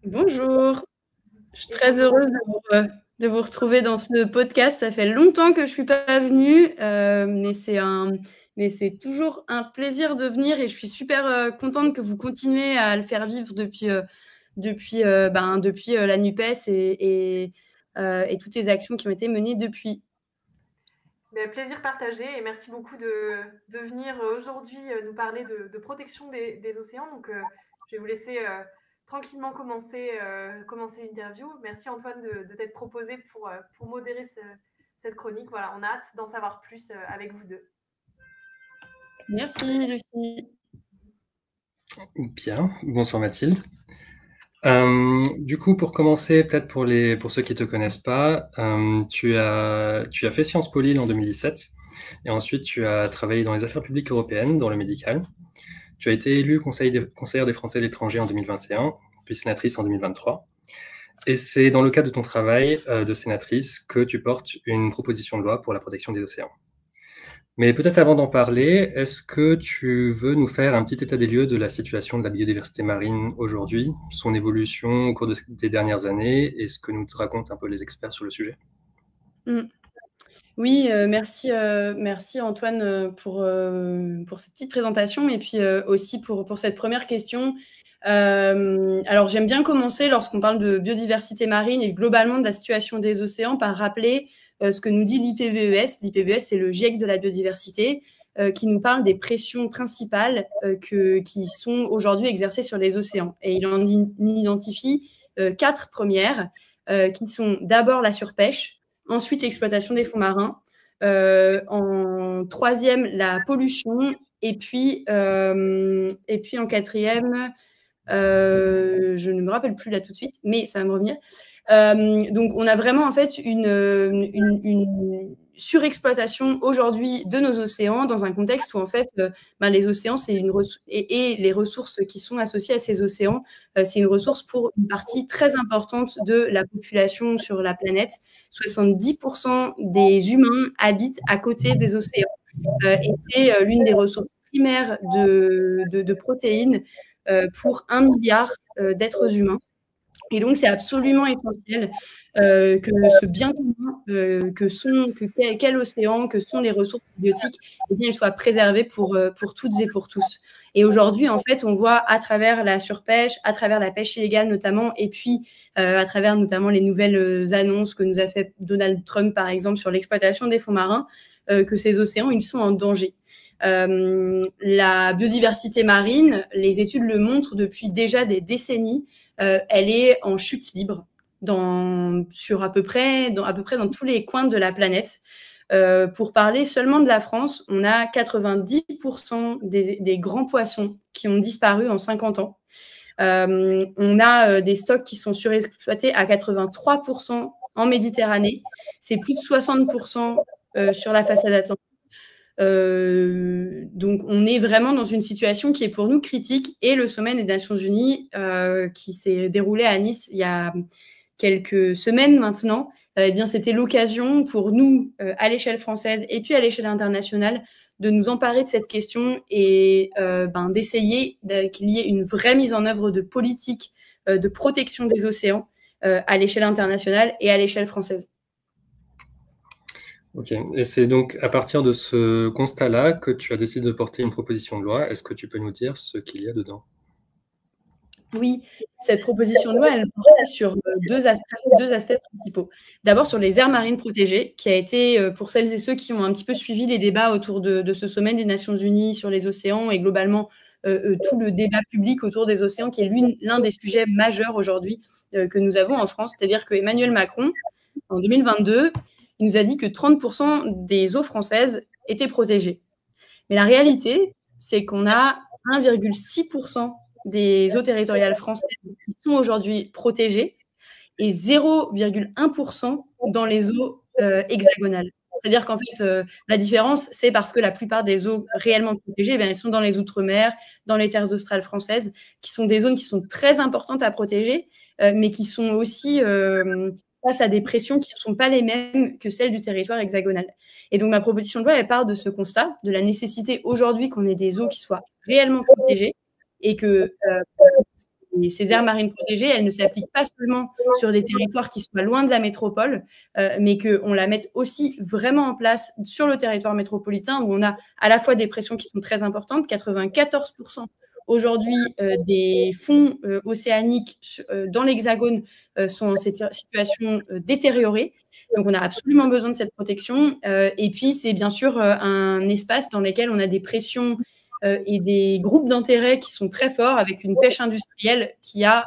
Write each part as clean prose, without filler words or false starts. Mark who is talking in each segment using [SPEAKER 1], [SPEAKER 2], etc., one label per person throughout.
[SPEAKER 1] Bonjour, je suis très heureuse de vous retrouver dans ce podcast. Ça fait longtemps que je ne suis pas venue, mais c'est toujours un plaisir de venir et je suis super contente que vous continuez à le faire vivre depuis la NUPES et toutes les actions qui ont été menées depuis.
[SPEAKER 2] Mais plaisir partagé et merci beaucoup de venir aujourd'hui nous parler de protection des océans. Donc, je vais vous laisser tranquillement commencer l'interview. Merci Antoine de t'être proposé pour modérer cette chronique. Voilà, on a hâte d'en savoir plus avec vous deux.
[SPEAKER 1] Merci Lucie.
[SPEAKER 3] Bien, bonsoir Mathilde. Du coup, pour commencer, peut-être pour ceux qui ne te connaissent pas, tu as fait Sciences Po Lille en 2017 et ensuite tu as travaillé dans les affaires publiques européennes, dans le médical. Tu as été élue conseillère des Français à l'étranger en 2021, puis sénatrice en 2023. Et c'est dans le cadre de ton travail de sénatrice que tu portes une proposition de loi pour la protection des océans. Mais peut-être avant d'en parler, est-ce que tu veux nous faire un petit état des lieux de la situation de la biodiversité marine aujourd'hui, son évolution au cours des dernières années et ce que nous racontent un peu les experts sur le sujet?
[SPEAKER 1] Oui, merci Antoine pour cette petite présentation et puis aussi pour cette première question. Alors, j'aime bien commencer lorsqu'on parle de biodiversité marine et globalement de la situation des océans par rappeler ce que nous dit l'IPBES. L'IPBES, c'est le GIEC de la biodiversité qui nous parle des pressions principales qui sont aujourd'hui exercées sur les océans. Et il en identifie 4 premières qui sont d'abord la surpêche, ensuite l'exploitation des fonds marins, en troisième la pollution et puis en quatrième je ne me rappelle plus là tout de suite, mais ça va me revenir. Donc, on a vraiment en fait une surexploitation aujourd'hui de nos océans dans un contexte où en fait les océans c'est et les ressources qui sont associées à ces océans c'est une ressource pour une partie très importante de la population sur la planète. 70% des humains habitent à côté des océans et c'est l'une des ressources primaires de protéines pour 1 milliard d'êtres humains. Et donc, c'est absolument essentiel que ce bien commun qu'est l'océan, que sont les ressources biotiques, eh bien, il soit préservé pour toutes et pour tous. Et aujourd'hui, en fait, on voit à travers la surpêche, à travers la pêche illégale notamment, et puis à travers notamment les nouvelles annonces que nous a fait Donald Trump, par exemple, sur l'exploitation des fonds marins, que ces océans, ils sont en danger. La biodiversité marine, les études le montrent depuis déjà des décennies, elle est en chute libre à peu près dans tous les coins de la planète. Pour parler seulement de la France, on a 90% des grands poissons qui ont disparu en 50 ans. On a des stocks qui sont surexploités à 83% en Méditerranée. C'est plus de 60% sur la façade atlantique. Donc, on est vraiment dans une situation qui est pour nous critique et le sommet des Nations Unies qui s'est déroulé à Nice il y a quelques semaines maintenant, eh bien, c'était l'occasion pour nous, à l'échelle française et puis à l'échelle internationale, de nous emparer de cette question et d'essayer qu'il y ait une vraie mise en œuvre de politique de protection des océans à l'échelle internationale et à l'échelle française.
[SPEAKER 3] Ok, et c'est donc à partir de ce constat-là que tu as décidé de porter une proposition de loi. Est-ce que tu peux nous dire ce qu'il y a dedans?
[SPEAKER 1] Oui, cette proposition de loi, elle portait sur deux aspects principaux. D'abord, sur les aires marines protégées, qui a été, pour celles et ceux qui ont un petit peu suivi les débats autour de ce sommet des Nations Unies sur les océans et globalement tout le débat public autour des océans, qui est l'un des sujets majeurs aujourd'hui que nous avons en France. C'est-à-dire que Emmanuel Macron, en 2022, il nous a dit que 30% des eaux françaises étaient protégées. Mais la réalité, c'est qu'on a 1,6% des eaux territoriales françaises qui sont aujourd'hui protégées et 0,1% dans les eaux hexagonales. C'est-à-dire qu'en fait, la différence, c'est parce que la plupart des eaux réellement protégées, elles sont dans les Outre-mer, dans les terres australes françaises, qui sont des zones qui sont très importantes à protéger, mais qui sont aussi face à des pressions qui ne sont pas les mêmes que celles du territoire hexagonal. Et donc, ma proposition de loi, elle part de ce constat, de la nécessité aujourd'hui qu'on ait des eaux qui soient réellement protégées et que ces aires marines protégées, elles ne s'appliquent pas seulement sur des territoires qui soient loin de la métropole, mais qu'on la mette aussi vraiment en place sur le territoire métropolitain, où on a à la fois des pressions qui sont très importantes, 94% aujourd'hui des fonds océaniques dans l'Hexagone sont en cette situation détériorée. Donc, on a absolument besoin de cette protection. Et puis, c'est bien sûr un espace dans lequel on a des pressions et des groupes d'intérêt qui sont très forts, avec une pêche industrielle qui a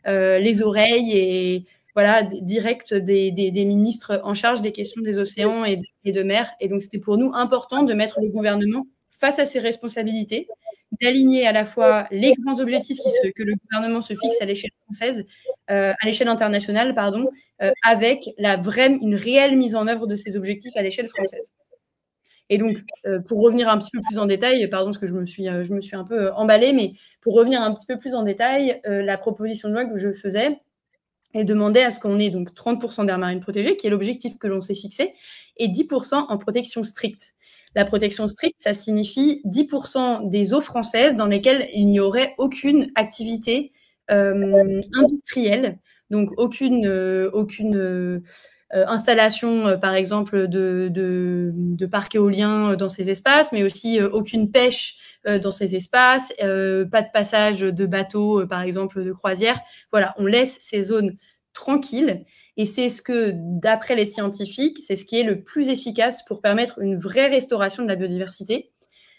[SPEAKER 1] les oreilles et voilà, direct des ministres en charge des questions des océans et de mer. Et donc, c'était pour nous important de mettre le gouvernement face à ses responsabilités, d'aligner à la fois les grands objectifs que le gouvernement se fixe à l'échelle française, à l'échelle internationale, pardon, avec une réelle mise en œuvre de ces objectifs à l'échelle française. Et donc, pour revenir un petit peu plus en détail, pardon, parce que je me suis un peu emballée, mais pour revenir un petit peu plus en détail, la proposition de loi que je faisais, elle demandait à ce qu'on ait donc 30% d'aires marines protégées, qui est l'objectif que l'on s'est fixé, et 10% en protection stricte. La protection stricte, ça signifie 10% des eaux françaises dans lesquelles il n'y aurait aucune activité industrielle, donc aucune installation, par exemple, de parcs éoliens dans ces espaces, mais aussi aucune pêche dans ces espaces, pas de passage de bateaux, par exemple, de croisière. Voilà, on laisse ces zones tranquilles. Et c'est ce que, d'après les scientifiques, c'est ce qui est le plus efficace pour permettre une vraie restauration de la biodiversité.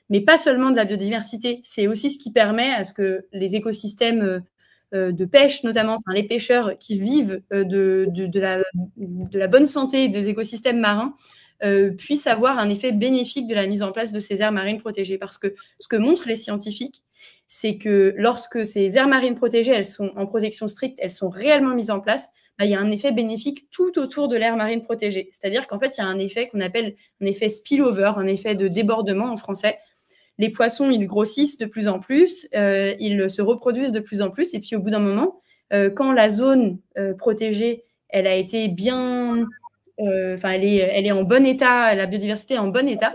[SPEAKER 1] Mais pas seulement de la biodiversité, c'est aussi ce qui permet à ce que les écosystèmes de pêche, notamment, enfin, les pêcheurs qui vivent de la bonne santé des écosystèmes marins, puissent avoir un effet bénéfique de la mise en place de ces aires marines protégées. Parce que ce que montrent les scientifiques, c'est que lorsque ces aires marines protégées, elles sont en protection stricte, elles sont réellement mises en place, il y a un effet bénéfique tout autour de l'aire marine protégée. C'est-à-dire qu'en fait, il y a un effet qu'on appelle un effet spillover, un effet de débordement en français. Les poissons, ils grossissent de plus en plus, ils se reproduisent de plus en plus, et puis au bout d'un moment, quand la zone protégée, elle a été bien... elle est en bon état, la biodiversité est en bon état,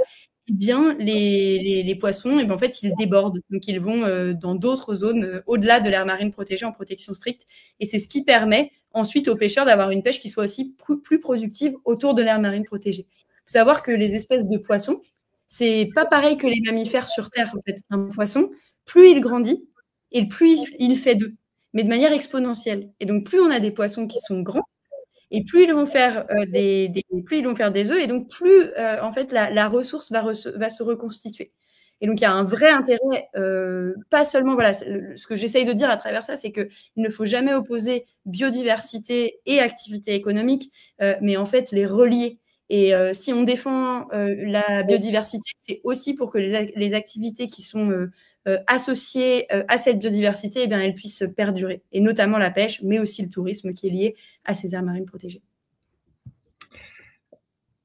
[SPEAKER 1] eh bien, les poissons, en fait, ils débordent. Donc, ils vont dans d'autres zones au-delà de l'aire marine protégée en protection stricte. Et c'est ce qui permet ensuite aux pêcheurs d'avoir une pêche qui soit aussi plus productive autour de l'aire marine protégée. Il faut savoir que les espèces de poissons, c'est pas pareil que les mammifères sur Terre. En fait, un poisson, plus il grandit et plus il fait d'œufs, mais de manière exponentielle. Et donc, plus on a des poissons qui sont grands, et plus ils vont faire des œufs, et donc plus en fait la ressource va se reconstituer. Et donc il y a un vrai intérêt, pas seulement, voilà, ce que j'essaye de dire à travers ça, c'est qu'il ne faut jamais opposer biodiversité et activité économique, mais en fait les relier. Et si on défend la biodiversité, c'est aussi pour que les activités qui sont associées à cette biodiversité, eh bien, elles puissent perdurer. Et notamment la pêche, mais aussi le tourisme qui est lié à ces aires marines protégées.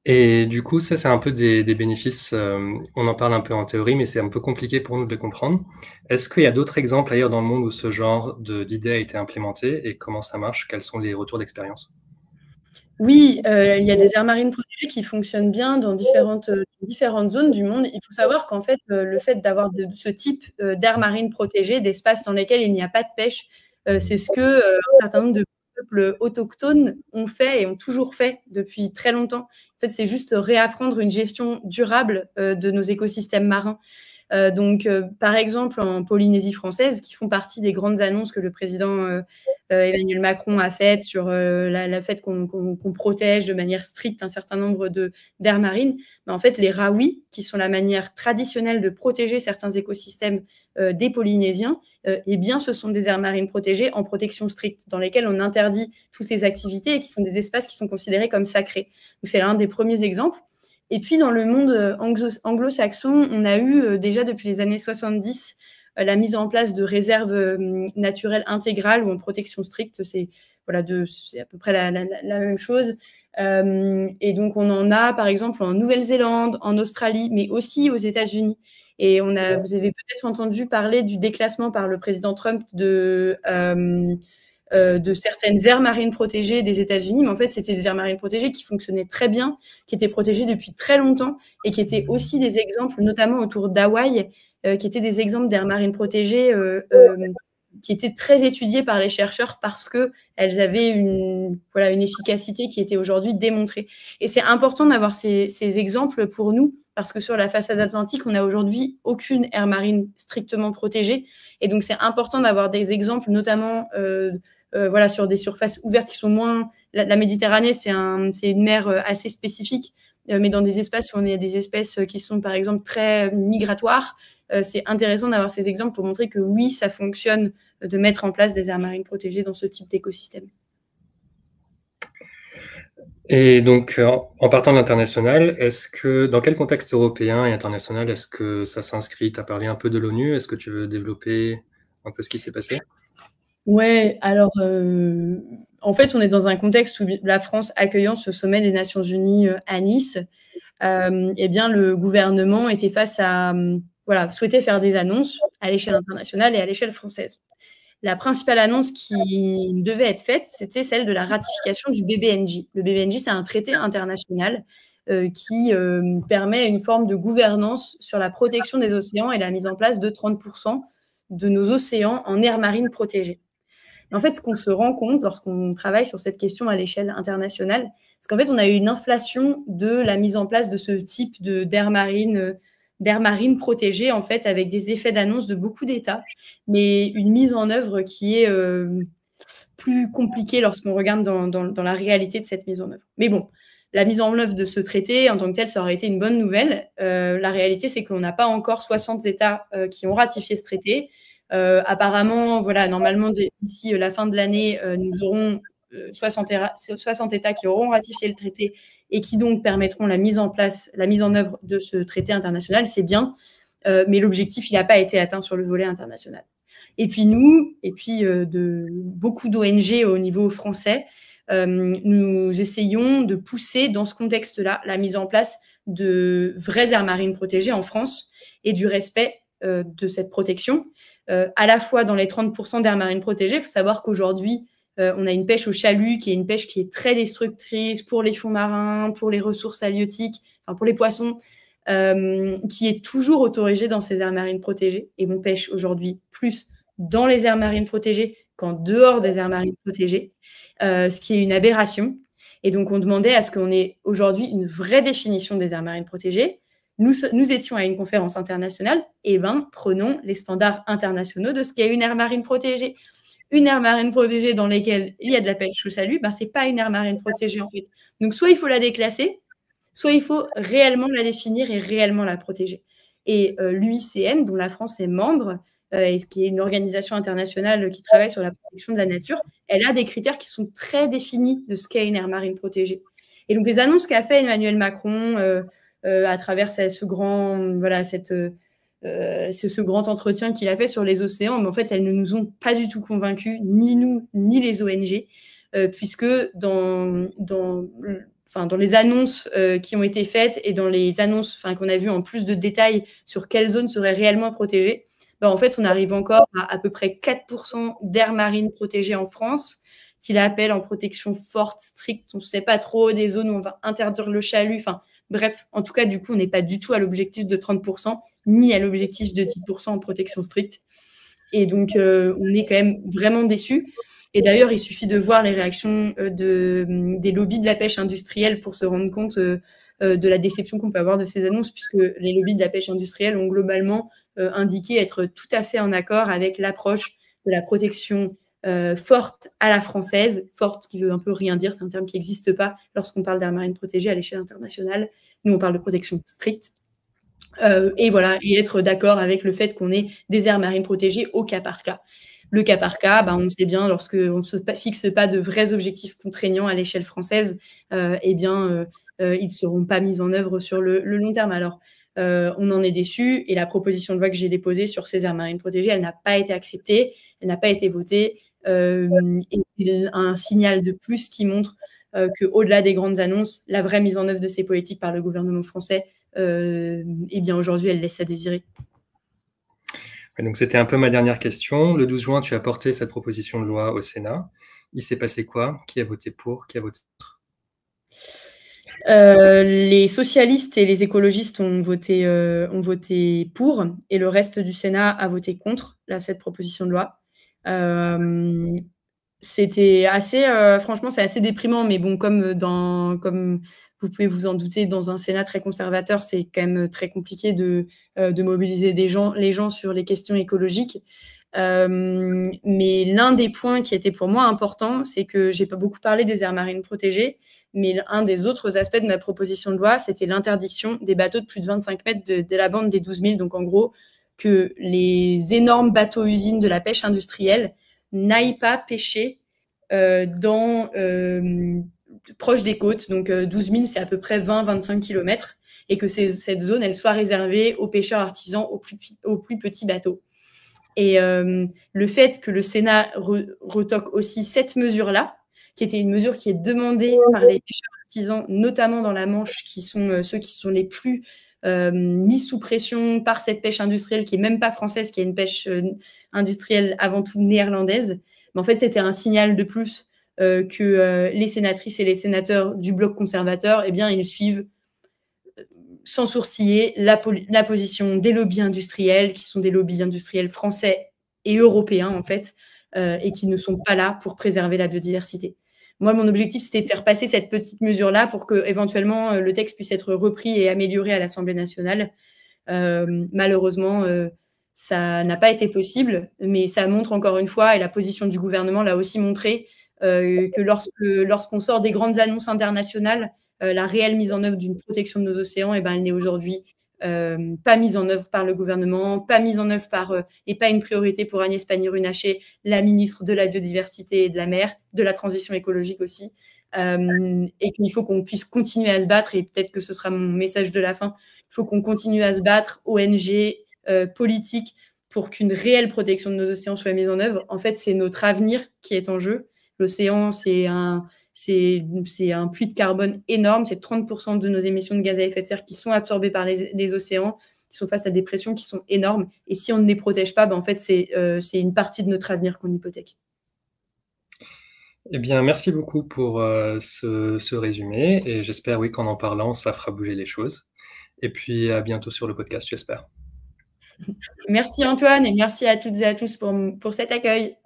[SPEAKER 3] Et du coup, ça, c'est un peu des bénéfices, on en parle un peu en théorie, mais c'est un peu compliqué pour nous de les comprendre. Est-ce qu'il y a d'autres exemples ailleurs dans le monde où ce genre d'idée a été implémenté et comment ça marche? Quels sont les retours d'expérience?
[SPEAKER 1] Oui, il y a des aires marines protégées qui fonctionnent bien dans différentes zones du monde. Il faut savoir qu'en fait, le fait d'avoir ce type d'aires marines protégées, d'espaces dans lesquels il n'y a pas de pêche, c'est ce que un certain nombre de peuples autochtones ont fait et ont toujours fait depuis très longtemps. En fait, c'est juste réapprendre une gestion durable de nos écosystèmes marins. Donc, par exemple, en Polynésie française, qui font partie des grandes annonces que le président Emmanuel Macron a faites sur le fait qu'on protège de manière stricte un certain nombre d'aires marines, mais en fait, les Raouis, qui sont la manière traditionnelle de protéger certains écosystèmes des Polynésiens, eh bien, ce sont des aires marines protégées en protection stricte, dans lesquelles on interdit toutes les activités et qui sont des espaces qui sont considérés comme sacrés. Donc, c'est l'un des premiers exemples. Et puis, dans le monde anglo-saxon, on a eu déjà depuis les années 70 la mise en place de réserves naturelles intégrales ou en protection stricte. C'est à peu près la même chose. Et donc, on en a, par exemple, en Nouvelle-Zélande, en Australie, mais aussi aux États-Unis. Et vous avez peut-être entendu parler du déclassement par le président Trump de certaines aires marines protégées des États-Unis, mais en fait, c'était des aires marines protégées qui fonctionnaient très bien, qui étaient protégées depuis très longtemps et qui étaient aussi des exemples, notamment autour d'Hawaï, qui étaient des exemples d'aires marines protégées qui étaient très étudiées par les chercheurs parce qu'elles avaient une efficacité qui était aujourd'hui démontrée. Et c'est important d'avoir ces exemples pour nous, parce que sur la façade atlantique, on n'a aujourd'hui aucune aire marine strictement protégée. Et donc, c'est important d'avoir des exemples, notamment sur des surfaces ouvertes qui sont moins... La Méditerranée, c'est une mer assez spécifique, mais dans des espaces où on a des espèces qui sont, par exemple, très migratoires, c'est intéressant d'avoir ces exemples pour montrer que oui, ça fonctionne de mettre en place des aires marines protégées dans ce type d'écosystème.
[SPEAKER 3] Et donc, en partant de l'international, dans quel contexte européen et international est-ce que ça s'inscrit? Tu as parlé un peu de l'ONU, est-ce que tu veux développer un peu ce qui s'est passé?
[SPEAKER 1] Ouais, alors en fait, on est dans un contexte où la France accueillant ce sommet des Nations Unies à Nice, eh bien, le gouvernement était face à souhaitait faire des annonces à l'échelle internationale et à l'échelle française. La principale annonce qui devait être faite, c'était celle de la ratification du BBNJ. Le BBNJ, c'est un traité international qui permet une forme de gouvernance sur la protection des océans et la mise en place de 30% de nos océans en aires marines protégées. En fait, ce qu'on se rend compte lorsqu'on travaille sur cette question à l'échelle internationale, c'est qu'en fait, on a eu une inflation de la mise en place de ce type d'aires marines protégées, en fait, avec des effets d'annonce de beaucoup d'États, mais une mise en œuvre qui est plus compliquée lorsqu'on regarde dans la réalité de cette mise en œuvre. Mais bon, la mise en œuvre de ce traité, en tant que tel, ça aurait été une bonne nouvelle. La réalité, c'est qu'on n'a pas encore 60 États qui ont ratifié ce traité. Apparemment, normalement, d'ici la fin de l'année, nous aurons 60 États qui auront ratifié le traité et qui donc permettront la mise en œuvre de ce traité international. C'est bien, mais l'objectif, il n'a pas été atteint sur le volet international. Et puis nous, de beaucoup d'ONG au niveau français, nous essayons de pousser dans ce contexte-là la mise en place de vraies aires marines protégées en France et du respect de cette protection, à la fois dans les 30% d'aires marines protégées. Il faut savoir qu'aujourd'hui, on a une pêche au chalut qui est une pêche qui est très destructrice pour les fonds marins, pour les ressources halieutiques, enfin pour les poissons, qui est toujours autorisée dans ces aires marines protégées. Et on pêche aujourd'hui plus dans les aires marines protégées qu'en dehors des aires marines protégées, ce qui est une aberration. Et donc, on demandait à ce qu'on ait aujourd'hui une vraie définition des aires marines protégées. Nous étions à une conférence internationale, et prenons les standards internationaux de ce qu'est une aire marine protégée. Une aire marine protégée dans laquelle il y a de la pêche au chalut, ce n'est pas une aire marine protégée en fait. Donc, soit il faut la déclasser, soit il faut réellement la définir et réellement la protéger. Et l'UICN, dont la France est membre, qui est une organisation internationale qui travaille sur la protection de la nature, elle a des critères qui sont très définis de ce qu'est une aire marine protégée. Et donc, les annonces qu'a fait Emmanuel Macron à travers ce grand entretien qu'il a fait sur les océans, mais en fait, elles ne nous ont pas du tout convaincus, ni nous, ni les ONG, puisque dans les annonces qui ont été faites et dans les annonces qu'on a vues en plus de détails sur quelles zones seraient réellement protégées, en fait, on arrive encore à peu près 4% d'aires marines protégées en France, qu'il appelle en protection forte, stricte, on ne sait pas trop, des zones où on va interdire le chalut, bref, en tout cas, du coup, on n'est pas du tout à l'objectif de 30%, ni à l'objectif de 10% en protection stricte. Et donc, on est quand même vraiment déçus. Et d'ailleurs, il suffit de voir les réactions des lobbies de la pêche industrielle pour se rendre compte de la déception qu'on peut avoir de ces annonces, puisque les lobbies de la pêche industrielle ont globalement indiqué être tout à fait en accord avec l'approche de la protection forte à la française, forte qui veut un peu rien dire, c'est un terme qui n'existe pas lorsqu'on parle d'aires marines protégées à l'échelle internationale. Nous, on parle de protection stricte. Et être d'accord avec le fait qu'on ait des aires marines protégées au cas par cas. Le cas par cas, on sait bien, lorsqu'on ne se fixe pas de vrais objectifs contraignants à l'échelle française, ils ne seront pas mis en œuvre sur le long terme. Alors, on en est déçu, et la proposition de loi que j'ai déposée sur ces aires marines protégées, elle n'a pas été acceptée, elle n'a pas été votée, et un signal de plus qui montre qu'au-delà des grandes annonces, la vraie mise en œuvre de ces politiques par le gouvernement français, aujourd'hui, elle laisse à désirer.
[SPEAKER 3] Donc, c'était un peu ma dernière question. Le 12 juin, tu as porté cette proposition de loi au Sénat. Il s'est passé quoi? Qui a voté pour? Qui a voté contre?
[SPEAKER 1] Les socialistes et les écologistes ont voté pour, et le reste du Sénat a voté contre cette proposition de loi. C'était assez, franchement, c'est assez déprimant, mais bon, comme vous pouvez vous en douter, dans un Sénat très conservateur, c'est quand même très compliqué de mobiliser les gens sur les questions écologiques. Mais l'un des points qui était pour moi important, c'est que j'ai pas beaucoup parlé des aires marines protégées, mais un des autres aspects de ma proposition de loi, c'était l'interdiction des bateaux de plus de 25 mètres de la bande des 12 000. Donc, en gros, que les énormes bateaux-usines de la pêche industrielle n'aillent pas pêcher proche des côtes. Donc, 12 000, c'est à peu près 20-25 km. Et que cette zone, elle soit réservée aux pêcheurs artisans, aux plus petits bateaux. Et le fait que le Sénat retoque aussi cette mesure-là, qui était une mesure qui est demandée par les pêcheurs artisans, notamment dans la Manche, qui sont ceux qui sont les plus mis sous pression par cette pêche industrielle, qui n'est même pas française, qui est une pêche industrielle avant tout néerlandaise. Mais en fait, c'était un signal de plus que les sénatrices et les sénateurs du bloc conservateur, eh bien, ils suivent sans sourciller la position des lobbies industriels, qui sont des lobbies industriels français et européens, en fait, et qui ne sont pas là pour préserver la biodiversité. Moi, mon objectif, c'était de faire passer cette petite mesure-là pour que, éventuellement, le texte puisse être repris et amélioré à l'Assemblée nationale. Malheureusement, ça n'a pas été possible, mais ça montre encore une fois, et la position du gouvernement l'a aussi montré, que lorsqu'on sort des grandes annonces internationales, la réelle mise en œuvre d'une protection de nos océans, elle n'est aujourd'hui pas mise en œuvre par le gouvernement, pas mise en œuvre et pas une priorité pour Agnès Pannier-Runacher, la ministre de la biodiversité et de la mer, de la transition écologique aussi, et qu'il faut qu'on puisse continuer à se battre, et peut-être que ce sera mon message de la fin, il faut qu'on continue à se battre, ONG, politiques, pour qu'une réelle protection de nos océans soit mise en œuvre. En fait, c'est notre avenir qui est en jeu. L'océan, c'est un puits de carbone énorme, c'est 30% de nos émissions de gaz à effet de serre qui sont absorbées par les océans, qui sont face à des pressions qui sont énormes. Et si on ne les protège pas, en fait, c'est une partie de notre avenir qu'on hypothèque.
[SPEAKER 3] Eh bien, merci beaucoup pour ce résumé, et j'espère, oui, qu'en parlant, ça fera bouger les choses. Et puis, à bientôt sur le podcast, j'espère.
[SPEAKER 1] Merci Antoine, et merci à toutes et à tous pour cet accueil.